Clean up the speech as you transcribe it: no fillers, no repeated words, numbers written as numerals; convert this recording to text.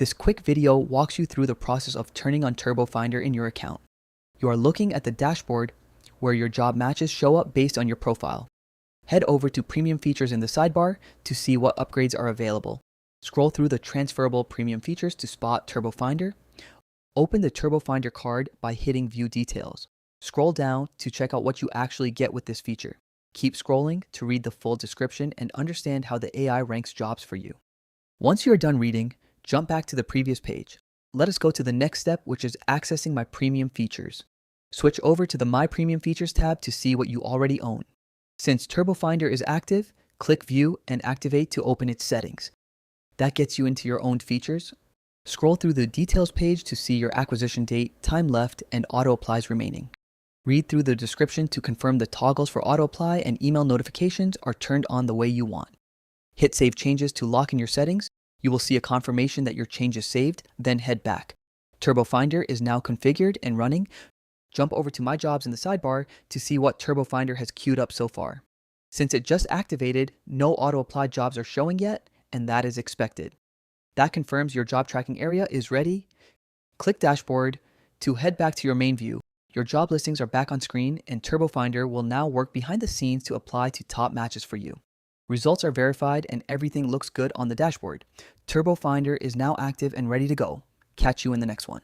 This quick video walks you through the process of turning on Turbo Finder in your account. You are looking at the dashboard where your job matches show up based on your profile. Head over to Premium Features in the sidebar to see what upgrades are available. Scroll through the transferable premium features to spot Turbo Finder. Open the Turbo Finder card by hitting View Details. Scroll down to check out what you actually get with this feature. Keep scrolling to read the full description and understand how the AI ranks jobs for you. Once you're done reading, jump back to the previous page. Let us go to the next step, which is accessing my premium features. Switch over to the My Premium Features tab to see what you already own. Since Turbo Finder is active, click View and Activate to open its settings. That gets you into your own features. Scroll through the Details page to see your acquisition date, time left, and auto applies remaining. Read through the description to confirm the toggles for auto apply and email notifications are turned on the way you want. Hit Save Changes to lock in your settings. You will see a confirmation that your change is saved, then head back. Turbo Finder is now configured and running. Jump over to My Jobs in the sidebar to see what Turbo Finder has queued up so far. Since it just activated, no auto-applied jobs are showing yet, and that is expected. That confirms your job tracking area is ready. Click Dashboard to head back to your main view. Your job listings are back on screen, and Turbo Finder will now work behind the scenes to apply to top matches for you. Results are verified and everything looks good on the dashboard. Turbo Finder is now active and ready to go. Catch you in the next one.